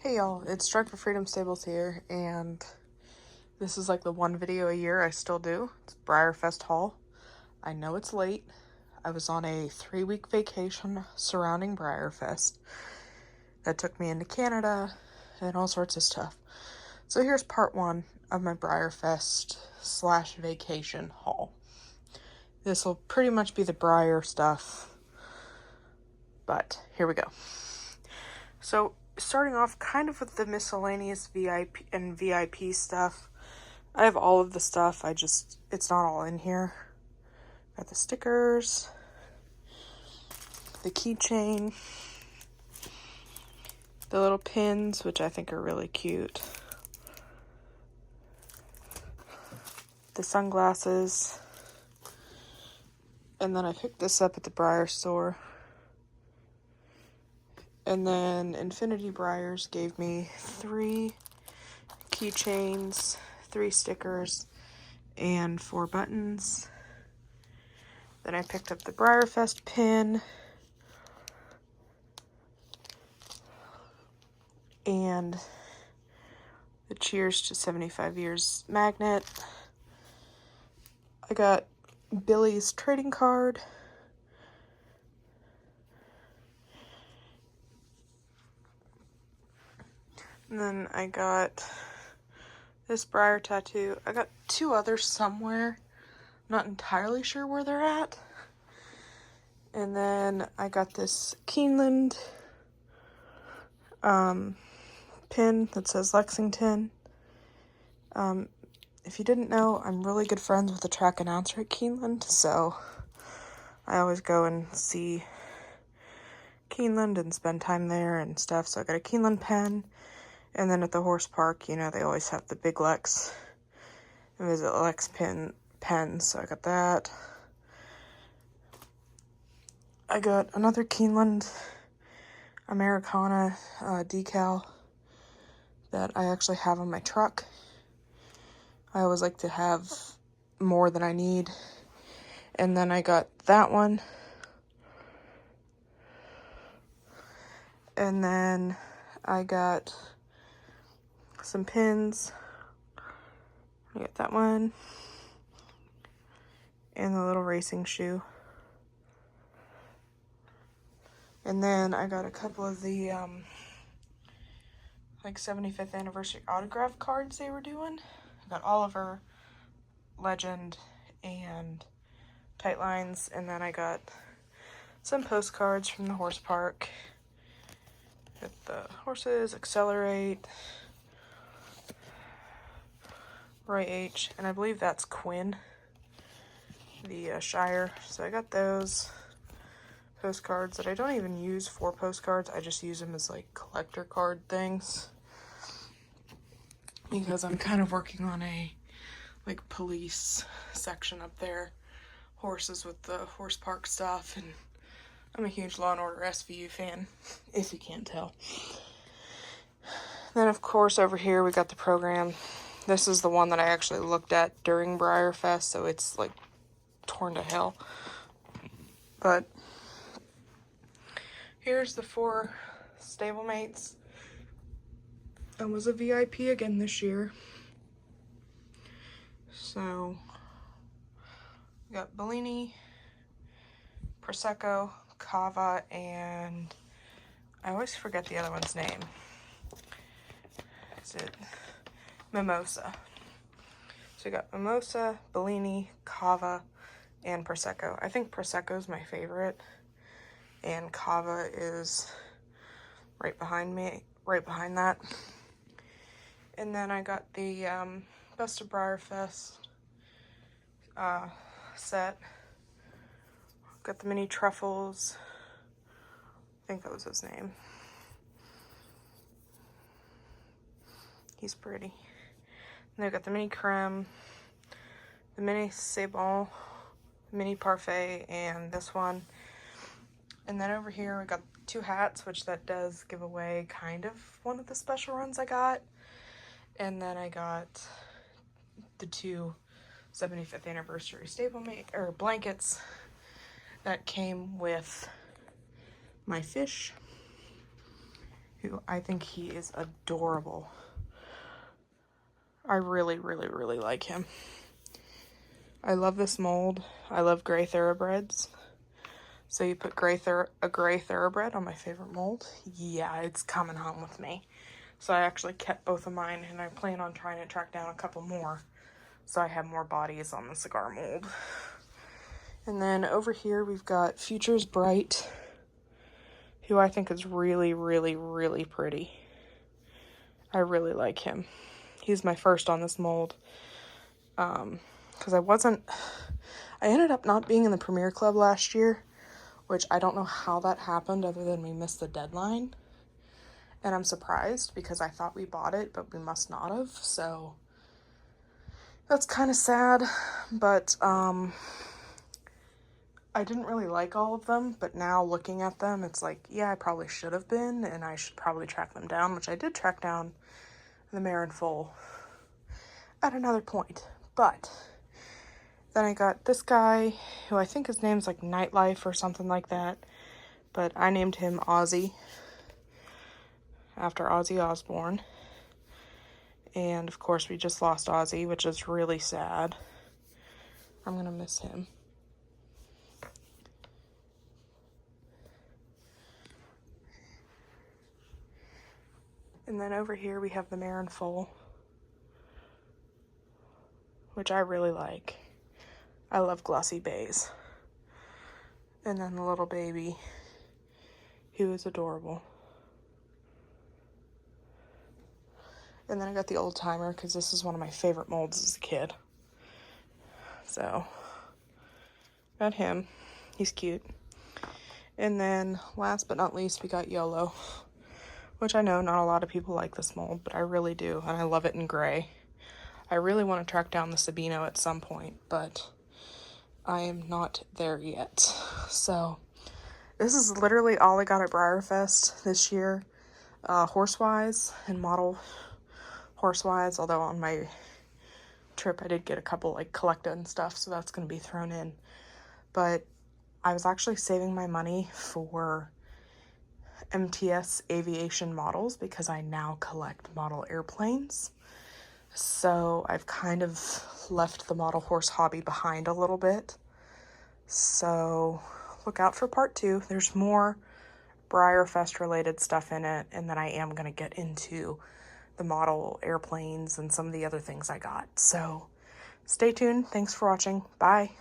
Hey y'all, it's Strike for Freedom Stables here, and this is like the one video a year I still do. It's Breyerfest haul. I know it's late. I was on a 3-week vacation surrounding Breyerfest that took me into Canada and all sorts of stuff. So here's part 1 of my Breyerfest / vacation haul. This will pretty much be the Breyer stuff, but here we go. So starting off kind of with the miscellaneous VIP stuff. I have all of the stuff, it's not all in here. Got the stickers, the keychain, the little pins, which I think are really cute, the sunglasses, and then I picked this up at the Breyer store. And then Infinity Breyers gave me 3 keychains, 3 stickers, and 4 buttons. Then I picked up the Breyerfest pin and the Cheers to 75 Years magnet. I got Billy's trading card. And then I got this Breyer tattoo. I got 2 others somewhere. Not entirely sure where they're at. And then I got this Keeneland pin that says Lexington. If you didn't know, I'm really good friends with the track announcer at Keeneland, so I always go and see Keeneland and spend time there and stuff. So I got a Keeneland pen, and then at the horse park, you know, they always have the Big Lex and Visit Lex pens, so I got that. I got another Keeneland Americana decal that I actually have on my truck. I always like to have more than I need. And then I got that one. And then I got some pins. I got that one. And the little racing shoe. And then I got a couple of the like 75th anniversary autograph cards they were doing. I got Oliver, Legend, and Tight Lines, and then I got some postcards from the horse park with the horses, Accelerate, Roy H, and I believe that's Quinn, the Shire. So I got those postcards that I don't even use for postcards. I just use them as like collector card things, because I'm kind of working on a like police section up there, horses with the horse park stuff, and I'm a huge Law & Order SVU fan, if you can't tell. Then of course over here we got the program. This is the one that I actually looked at during Breyerfest, so it's like torn to hell. But here's the 4 stablemates. I was a VIP again this year. So, we got Bellini, Prosecco, Cava, and I always forget the other one's name. Is it Mimosa? So we got Mimosa, Bellini, Cava, and Prosecco. I think Prosecco is my favorite, and Cava is right behind that. And then I got the Best of Breyerfest set. Got the mini truffles. I think that was his name. He's pretty. And I got the mini creme, the mini Sabon, mini parfait, and this one. And then over here we got 2 hats, which that does give away kind of one of the special runs I got. And then I got the 2 75th anniversary stablemate or blankets that came with my fish. who I think he is adorable. I really, really, really like him. I love this mold. I love gray thoroughbreds. So you put a gray thoroughbred on my favorite mold. Yeah, it's coming home with me. So I actually kept both of mine, and I plan on trying to track down a couple more so I have more bodies on the cigar mold. And then over here we've got Futures Bright, who I think is really, really, really pretty. I really like him. He's my first on this mold. Because I ended up not being in the Premier Club last year, which I don't know how that happened other than we missed the deadline. And I'm surprised because I thought we bought it, but we must not have. So that's kind of sad, but I didn't really like all of them, but now looking at them, it's like, yeah, I probably should have been, and I should probably track them down, which I did track down the Mare in Full at another point. But then I got this guy, who I think his name's like Nightlife or something like that, but I named him Ozzy, after Ozzy Osbourne. And of course we just lost Ozzy, which is really sad. I'm gonna miss him. And then over here we have the Mare in Full, which I really like. I love glossy bays. And then the little baby, who is adorable. And then I got the Old Timer, because this is one of my favorite molds as a kid. So, got him. He's cute. And then, last but not least, we got YOLO, which I know not a lot of people like this mold, but I really do, and I love it in gray. I really want to track down the Sabino at some point, but I am not there yet. So, this is literally all I got at Breyerfest this year, horse-wise and model horse-wise, although on my trip I did get a couple like collecta and stuff, so that's going to be thrown in. But I was actually saving my money for MTS aviation models because I now collect model airplanes. So I've kind of left the model horse hobby behind a little bit. So look out for part 2. There's more Breyerfest related stuff in it, and then I am going to get into the model airplanes and some of the other things I got. So stay tuned. Thanks for watching. Bye.